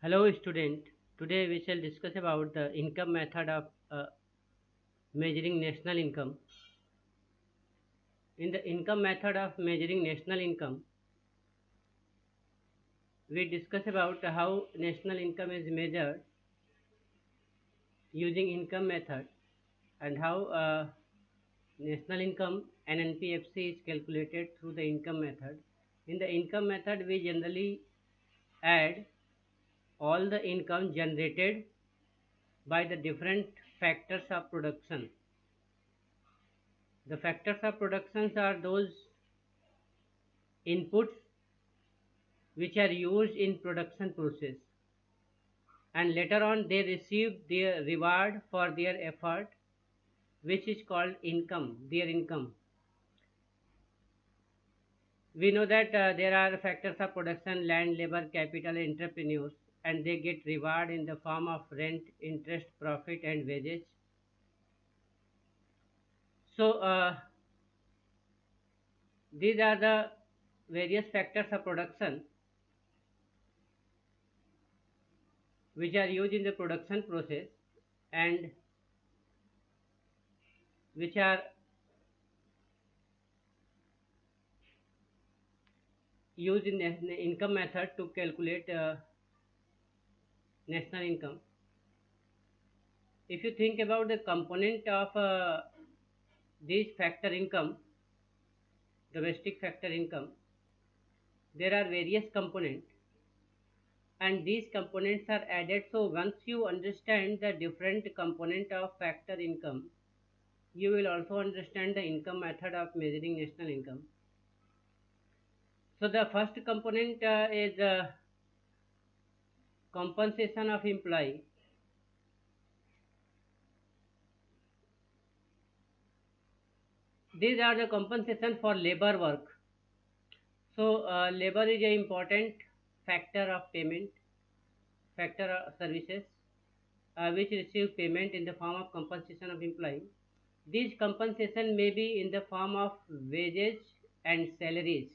Hello student. Today we shall discuss about the income method of measuring national income. In the income method of measuring national income, we discuss about how national income is measured using income method and how national income NNPFC is calculated through the income method. In the income method, we generally add all the income generated by the different factors of production. The factors of productions are those inputs which are used in production process, and later on they receive their reward for their effort, which is called income, their income. We know that there are factors of production: land, labor, capital, entrepreneurs, and they get reward in the form of rent, interest, profit, and wages. So these are the various factors of production which are used in the production process and which are used in the income method to calculate national income. If you think about the component of these factor income, domestic factor income, there are various components, and these components are added. So once you understand the different component of factor income, you will also understand the income method of measuring national income. So the first component is compensation of employee. These are the compensation for labor work. So labor is an important factor of payment, factor of services, which receive payment in the form of compensation of employee. These compensation may be in the form of wages and salaries.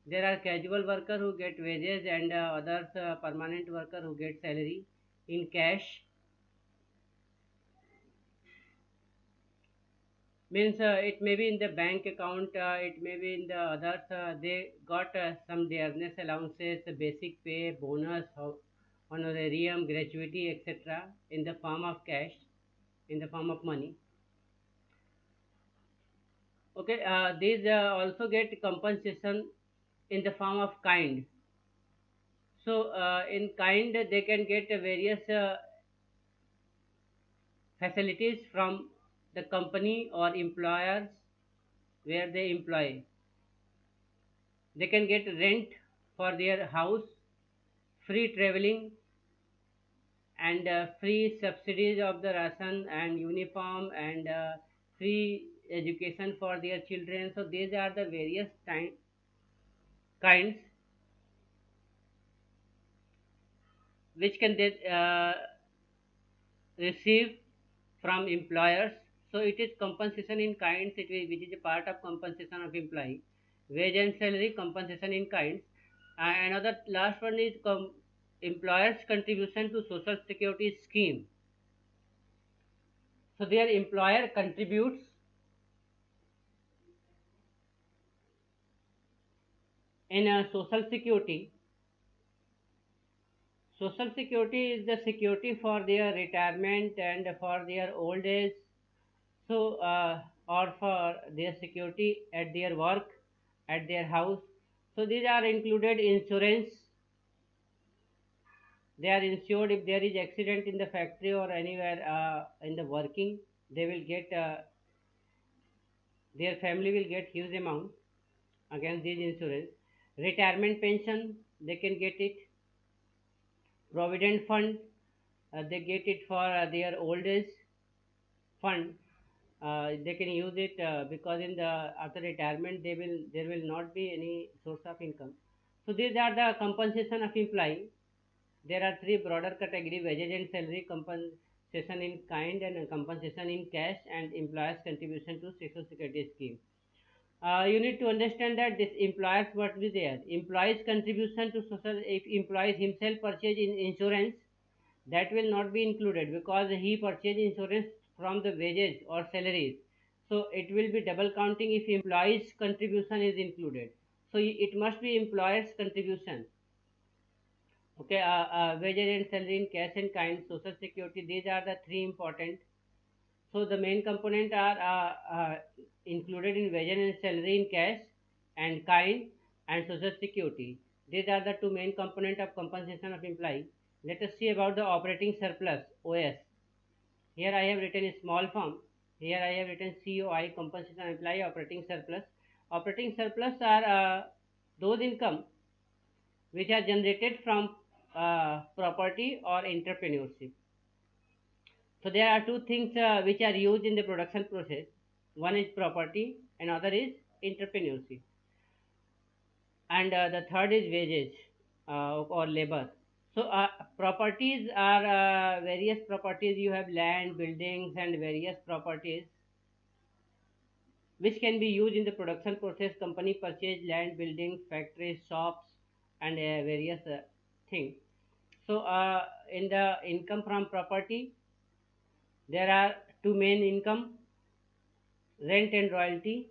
There are casual worker who get wages and others permanent worker who get salary in cash. Means it may be in the bank account, it may be in the others. They got some dearness allowances, basic pay, bonus, honorarium, gratuity, etc. in the form of cash, in the form of money. Okay, these also get compensation in the form of kind. So in kind they can get various facilities from the company or employers where they employ. They can get rent for their house, free traveling, and free subsidies of the ration and uniform, and free education for their children. So these are the various kinds which can they receive from employers. So it is compensation in kinds, which is a part of compensation of employee. Wage and salary compensation in kinds. Another last one is employers' contribution to social security scheme. So their employer contributes in a social security. Social security is the security for their retirement and for their old age. So or for their security at their work, at their house. So these are included insurance. They are insured if there is accident in the factory or anywhere in the working. They will get their family will get huge amount against these insurance. Retirement pension, they can get it. Provident fund, they get it for their old age fund. They can use it because in the after retirement there will not be any source of income. So these are the compensation of employee. There are three broader category: wages and salary, compensation in kind, and compensation in cash, and employers contribution to social security scheme. You need to understand that this employers must be there. Employees contribution to social, if employees himself purchase in insurance, that will not be included because he purchased insurance from the wages or salaries. So it will be double counting if employees contribution is included. So it must be employers contribution. Okay, wages and salary in cash and kind, social security, these are the three important. So the main component are included in wages and salary in cash and kind and social security. These are the two main component of compensation of employee. Let us see about the operating surplus OS. Here I have written a small form. Here I have written COI, compensation of employee operating surplus. Operating surplus are those income which are generated from property or entrepreneurship. So there are two things which are used in the production process. One is property, another is entrepreneurship, and the third is wages or labor. So properties are various properties. You have land, buildings, and various properties which can be used in the production process. Company purchase land, buildings, factories, shops, and various things. So in the income from property, there are two main income: rent and royalty,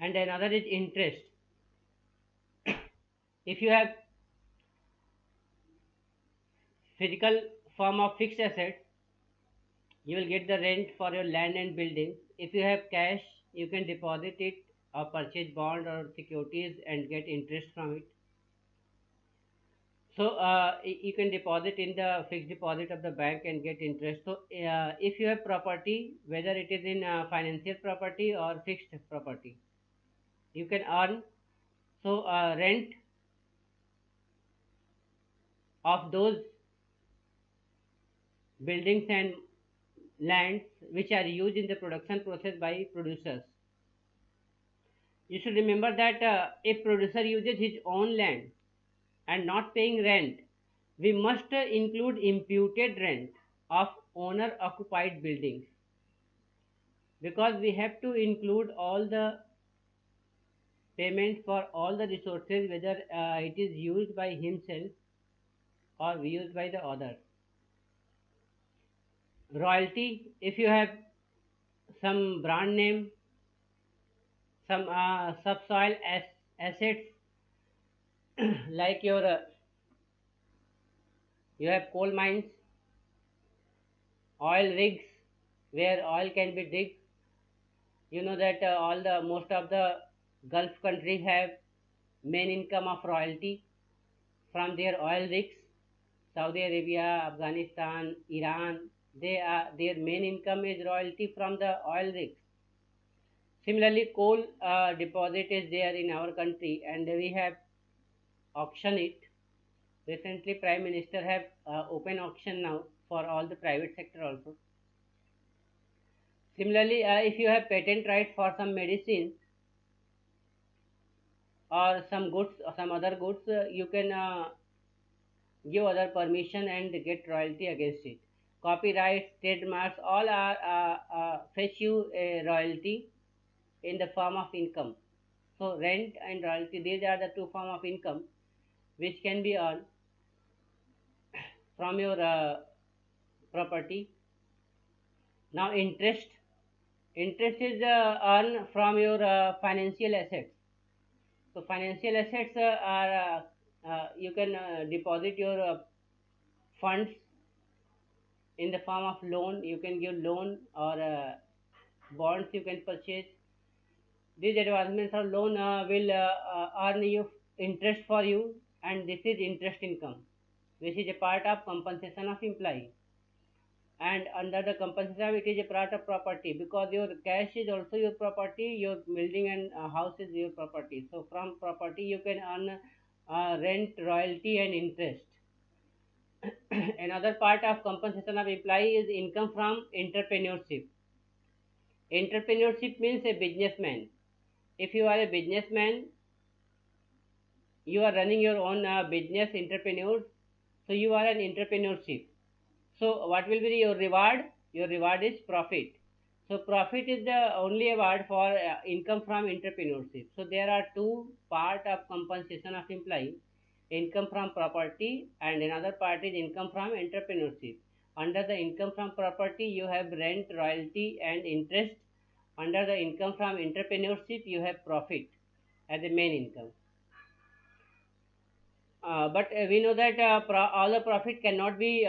and another is interest. If you have physical form of fixed assets, you will get the rent for your land and buildings. If you have cash, you can deposit it or purchase bond or securities and get interest from it. So you can deposit in the fixed deposit of the bank and get interest. So if you have property, whether it is in financial property or fixed property, you can earn. So rent of those buildings and lands which are used in the production process by producers. You should remember that if producer uses his own land and not paying rent, we must include imputed rent of owner occupied buildings, because we have to include all the payment for all the resources, whether it is used by himself or used by the other. Royalty, if you have some brand name, some subsoil assets like your you have coal mines, oil rigs where oil can be digged. You know that all the most of the Gulf countries have main income of royalty from their oil rigs. Saudi Arabia, Afghanistan, Iran, they are their main income is royalty from the oil rigs. Similarly, coal deposit is there in our country and we have auction it. Recently, Prime Minister have open auction now for all the private sector also. Similarly, if you have patent right for some medicines or some goods or some other goods, you can give other permission and get royalty against it. Copyrights, trademarks, all are fetch you a royalty in the form of income. So rent and royalty, these are the two form of income which can be earned from your property. Now interest is earned from your financial assets. So financial assets are you can deposit your funds in the form of loan. You can give loan or bonds you can purchase. These advancements or loan will earn you interest for you, and this is interest income, which is a part of compensation of employee. And under the compensation, it is a part of property, because your cash is also your property, your building and house is your property. So from property you can earn rent, royalty and interest. Another part of compensation of employee is income from entrepreneurship. Entrepreneurship means a businessman. If you are a businessman, you are running your own business, entrepreneur, so you are an entrepreneurship. So what will be your reward? Your reward is profit. So profit is the only award for income from entrepreneurship. So there are two part of compensation of employee: income from property, and another part is income from entrepreneurship. Under the income from property, you have rent, royalty, and interest. Under the income from entrepreneurship, you have profit as the main income. But we know that all the profit cannot be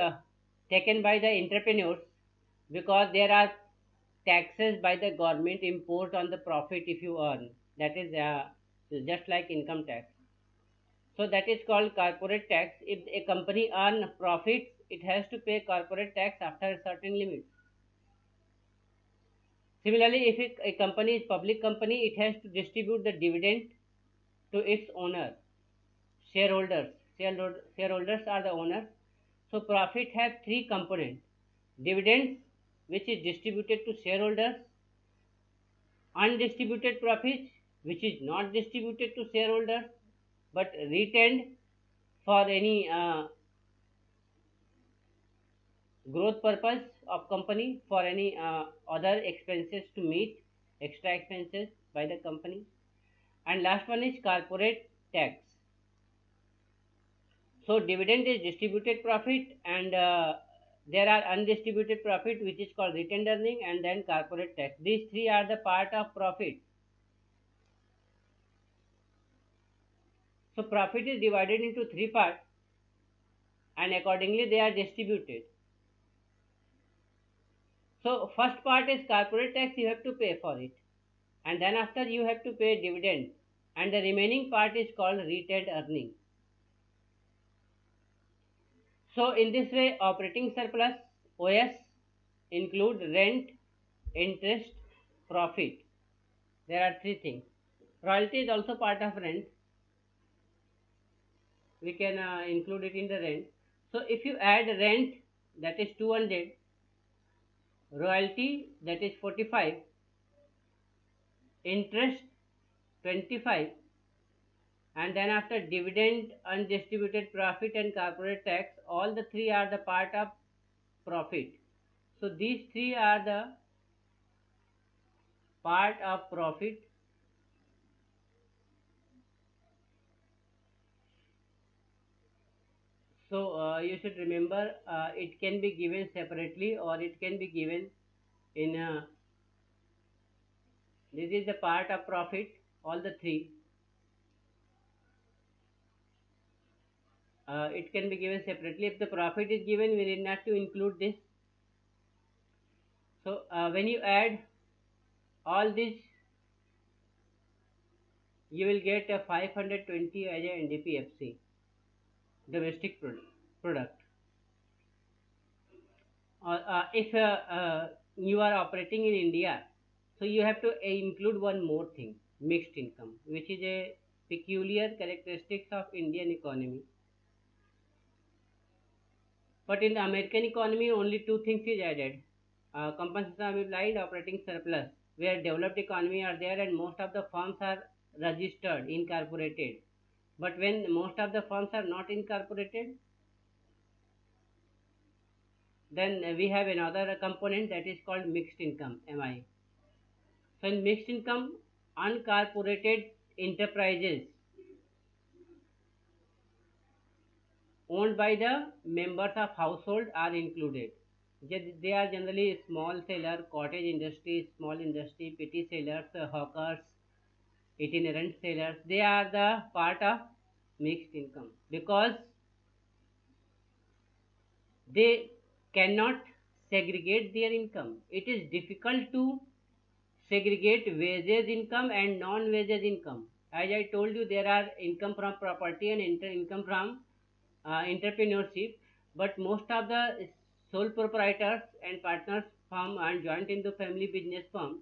taken by the entrepreneurs, because there are taxes by the government imposed on the profit if you earn. That is just like income tax. So that is called corporate tax. If a company earn profits, it has to pay corporate tax after a certain limit. Similarly, if a company is public company, it has to distribute the dividend to its owner, shareholders. Shareholders are the owners. So profit has three components: dividends, which is distributed to shareholders; undistributed profits, which is not distributed to shareholders but retained for any growth purpose of company, for any other expenses to meet, extra expenses by the company. And last one is corporate tax. So dividend is distributed profit, and there are undistributed profit, which is called retained earning, and then corporate tax. These three are the part of profit. So profit is divided into three parts, and accordingly they are distributed. So first part is corporate tax, you have to pay for it, and then after you have to pay dividend, and the remaining part is called retained earning. So in this way, operating surplus (OS) include rent, interest, profit. There are three things. Royalty is also part of rent. We can include it in the rent. So if you add rent, that is 200, royalty, that is 45, interest 25, and then after dividend, undistributed profit, and corporate tax, all the three are the part of profit. So these three are the part of profit. So you should remember, it can be given separately or it can be given in this is the part of profit, all the three. It can be given separately. If the profit is given, we need not to include this. So when you add all this, you will get a 520 as a NDPFC, domestic product. If you are operating in India, so you have to include one more thing: mixed income, which is a peculiar characteristics of Indian economy. But in the American economy, only two things is added: compensation of implied operating surplus, where developed economy are there and most of the firms are registered, incorporated. But when most of the firms are not incorporated, then we have another component that is called mixed income, MI. So in mixed income, uncorporated enterprises owned by the members of household are included. They are generally small seller, cottage industry, small industry, petty sellers, hawkers, itinerant sellers. They are the part of mixed income because they cannot segregate their income. It is difficult to segregate wages income and non-wages income. As I told you, there are income from property and income from entrepreneurship, but most of the sole proprietors and partners firm and joint into family business firm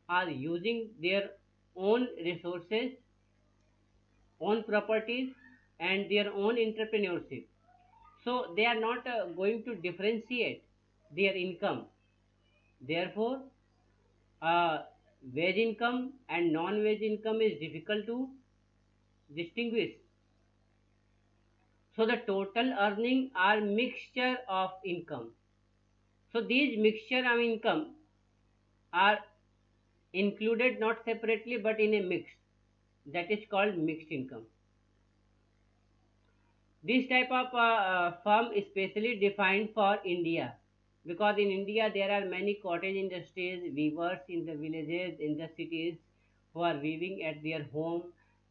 are using their own resources, own properties, and their own entrepreneurship. So they are not going to differentiate their income. Therefore, uh, wage income and non-wage income is difficult to distinguish. So the total earning are mixture of income. So these mixture of income are included not separately but in a mix, that is called mixed income. This type of firm is specially defined for India because in India there are many cottage industries, weavers in the villages, in the cities who are weaving at their home.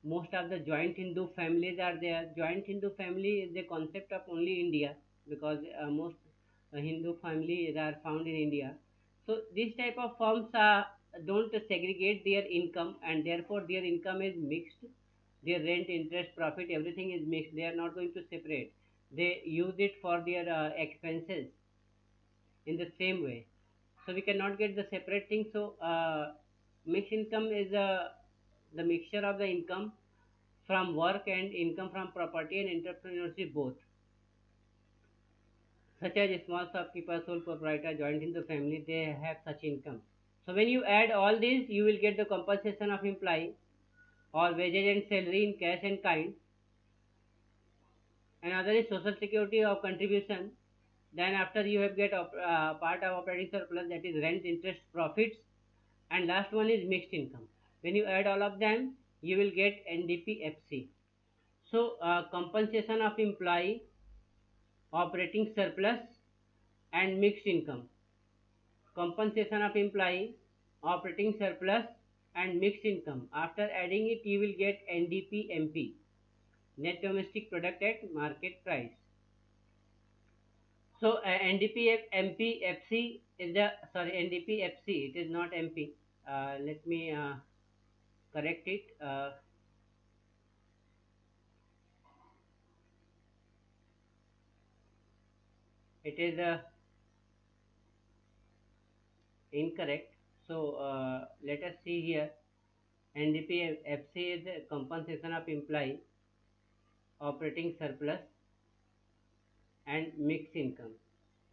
Most of the joint Hindu families are there. Joint Hindu family is the concept of only India because most Hindu families are found in India. So these type of firms don't segregate their income and therefore their income is mixed. Their rent, interest, profit, everything is mixed. They are not going to separate. They use it for their expenses in the same way. So we cannot get the separate thing. So mixed income is the mixture of the income from work and income from property and entrepreneurship both, such as small shopkeeper, sole proprietor, joint in the family. They have such income. So when you add all these, you will get the compensation of employee or wages and salary in cash and kind. Another is social security or contribution. Then after you have get part of operating surplus, that is rent, interest, profits, and last one is mixed income. When you add all of them, you will get NDPFC. So compensation of employee, operating surplus, and mixed income. Compensation of employee, operating surplus, and mixed income. After adding it, you will get NDPMP, net domestic product at market price. So NDPMPFC is the sorry NDPFC. It is not MP. Let me correct it. It is incorrect. So let us see here. NDPFC is the compensation of employee, operating surplus, and mixed income.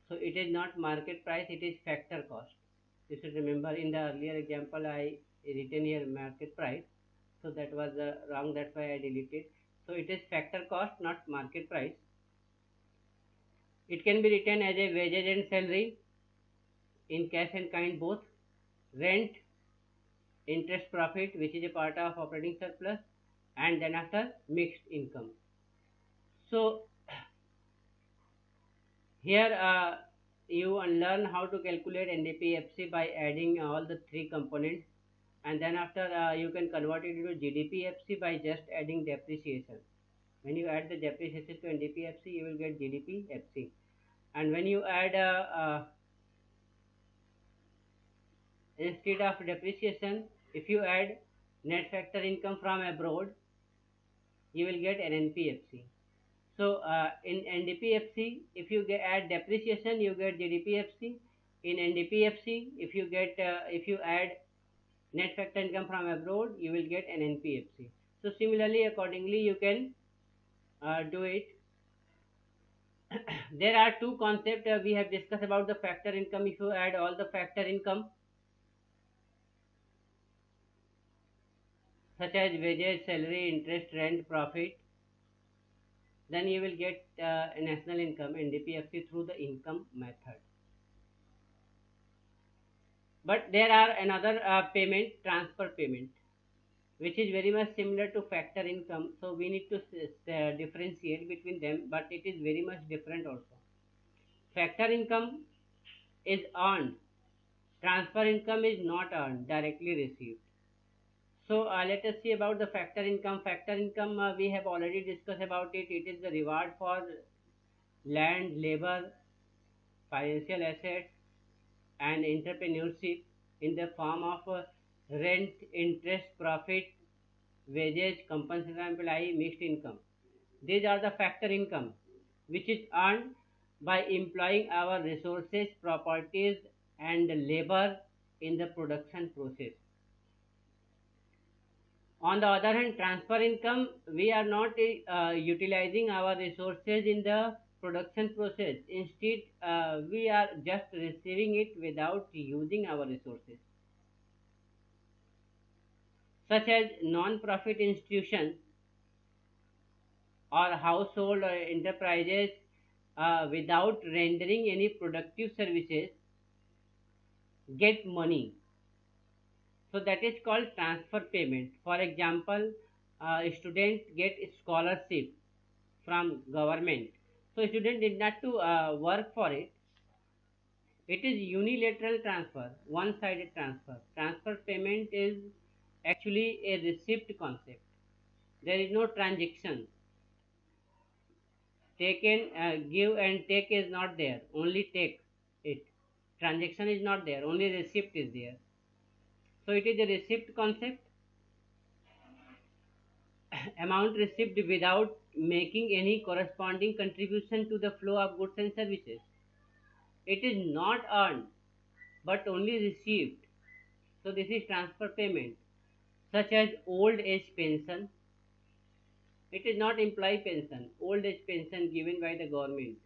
So it is not market price. It is factor cost. You should remember in the earlier example I written here market price. So that was wrong. That's why I deleted. So it is factor cost, not market price. It can be written as a wages and salary in cash and kind both, rent, interest, profit, which is a part of operating surplus, and then after mixed income. So here you learn how to calculate NDPFC by adding all the three components, and then after you can convert it into GDPFC by just adding depreciation. When you add the depreciation to NDPFC, you will get GDPFC. And when you add instead of depreciation, if you add net factor income from abroad, you will get NNPFC. So in NDPFC, if you add depreciation, you get GDPFC. In NDPFC, if you add net factor income from abroad, you will get NNPFC. So similarly, accordingly, you can do it. There are two concepts we have discussed about the factor income. If you add all the factor income, such as wages, salary, interest, rent, profit, then you will get national income NDPFC through the income method. But there are another payment, transfer payment, which is very much similar to factor income. So we need to differentiate between them, but it is very much different also. Factor income is earned. Transfer income is not earned, directly received. So let us see about the factor income. Factor income we have already discussed about it. It is the reward for land, labor, financial assets, and entrepreneurship in the form of rent, interest, profit, wages, compensation employee, mixed income. These are the factor income which is earned by employing our resources, properties, and labor in the production process. On the other hand, transfer income, we are not utilizing our resources in the production process. Instead, we are just receiving it without using our resources. Such as non-profit institutions or household or enterprises without rendering any productive services get money So that is called transfer payment. For example, student get scholarship from government. So student did not to work for it. It is unilateral transfer, one-sided transfer. Transfer payment is actually a receipt concept. There is no transaction. Take and give and take is not there. Only take it. Transaction is not there. Only receipt is there. So it is a receipt concept. Amount received without making any corresponding contribution to the flow of goods and services. It is not earned but only received. So this is transfer payment, such as old age pension. It is not employee pension, old age pension given by the government.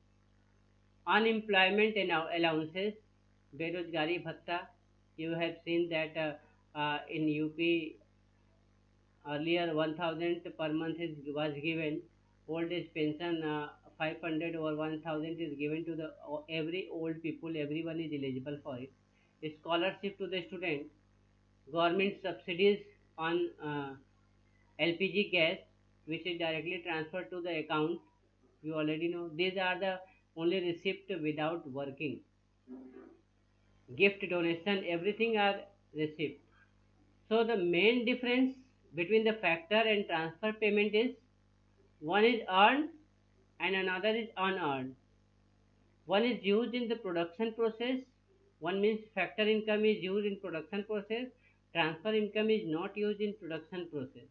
Unemployment allowances, Berozgari Bhatta. You have seen that in UP earlier 1000 per month was given. Old age pension 500 or 1000 is given to the every old people. Everyone is eligible for it. Scholarship to the student, government subsidies on LPG gas, which is directly transferred to the account. You already know these are the only receipt without working. Gift, donation, everything are receipt. So the main difference between the factor and transfer payment is one is earned and another is unearned. One is used in the production process. One means factor income is used in production process. Transfer income is not used in production process.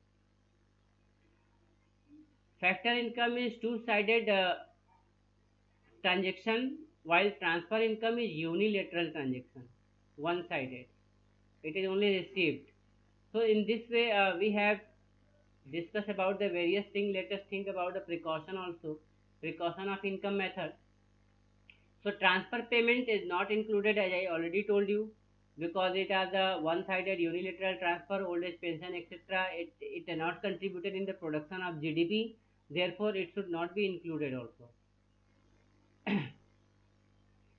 Factor income is two-sided transaction, while transfer income is unilateral transaction, one-sided. It is only received. So in this way, we have discussed about the various things. Let us think about the precaution also. Precaution of income method. So transfer payment is not included, as I already told you, because it has a one-sided unilateral transfer, old age pension, etc. It is not contributed in the production of GDP. Therefore, it should not be included also.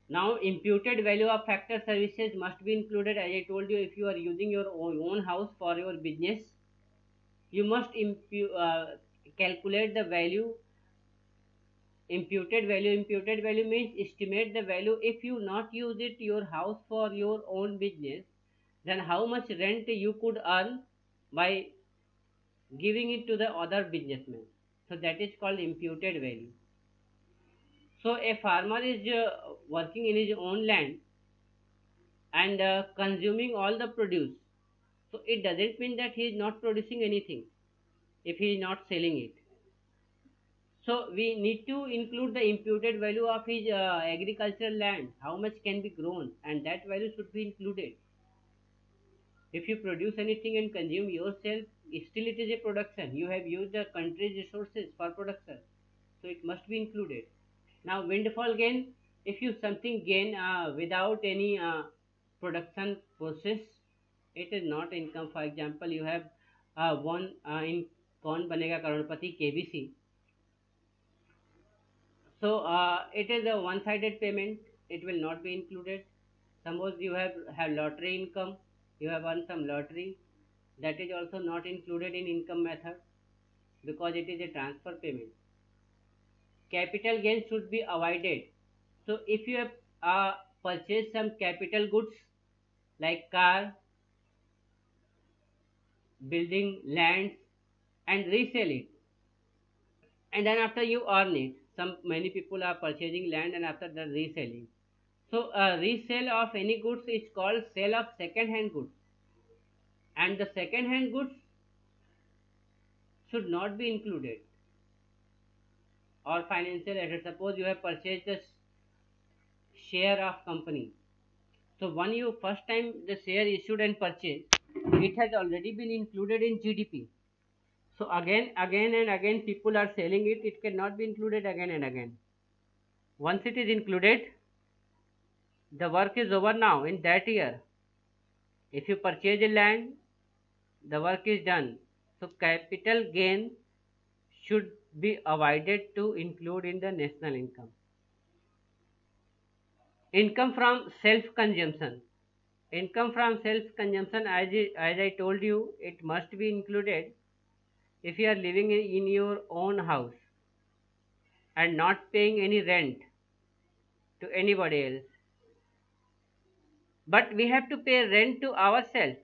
Now, imputed value of factor services must be included. As I told you, if you are using your own house for your business, you must calculate the value. Imputed value means estimate the value. If you not use it your house for your own business, then how much rent you could earn by giving it to the other businessmen. So that is called imputed value. So a farmer is working in his own land and consuming all the produce. So it doesn't mean that he is not producing anything if he is not selling it. So we need to include the imputed value of his agricultural land, how much can be grown, and that value should be included. If you produce anything and consume yourself, still it is a production. You have used the country's resources for production, so it must be included. Now windfall gain, if you something gain without any production process, it is not income. For example, you have won in Kaun Banega Karodpati KBC. So it is a one-sided payment. It will not be included. Suppose you have lottery income. You have won some lottery. That is also not included in income method because it is a transfer payment. Capital gain should be avoided. So if you have purchased some capital goods like car, building, lands, and resell it, and then after you earn it, some many people are purchasing land and after that reselling. So resale of any goods is called sale of second hand goods, and the second hand goods should not be included. Or financial assets, suppose you have purchased the share of company. So when you first time the share issued and purchased, it has already been included in GDP. So again and again people are selling it. It cannot be included again and again. Once it is included, the work is over now in that year. If you purchase a land, the work is done. So capital gain should be avoided to include in the national income. Income from self consumption. income from self consumption, as I told you, it must be included if you are living in your own house and not paying any rent to anybody else, but we have to pay rent to ourselves,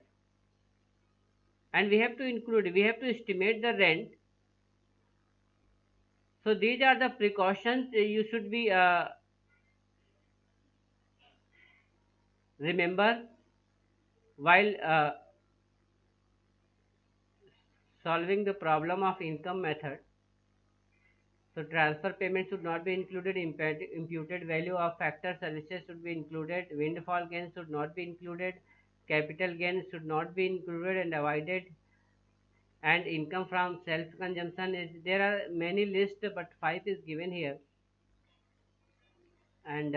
and we have to estimate the rent. So these are the precautions you should be remember while solving the problem of income method. So transfer payment should not be included, imputed value of factor services should be included, windfall gains should not be included, capital gains should not be included and avoided, and income from self consumption is there are many lists, but five is given here, and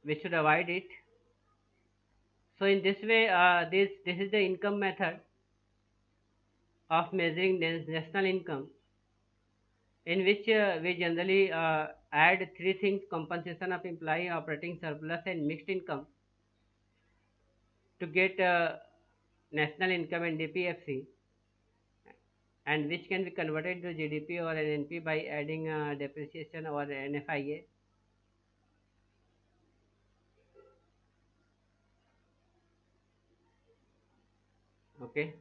we should avoid it. So in this way, this is the income method of measuring national income, in which we generally add three things: compensation of employee, operating surplus, and mixed income to get national income and DPFC, and which can be converted to GDP or NNP by adding depreciation or NFIA. Okay.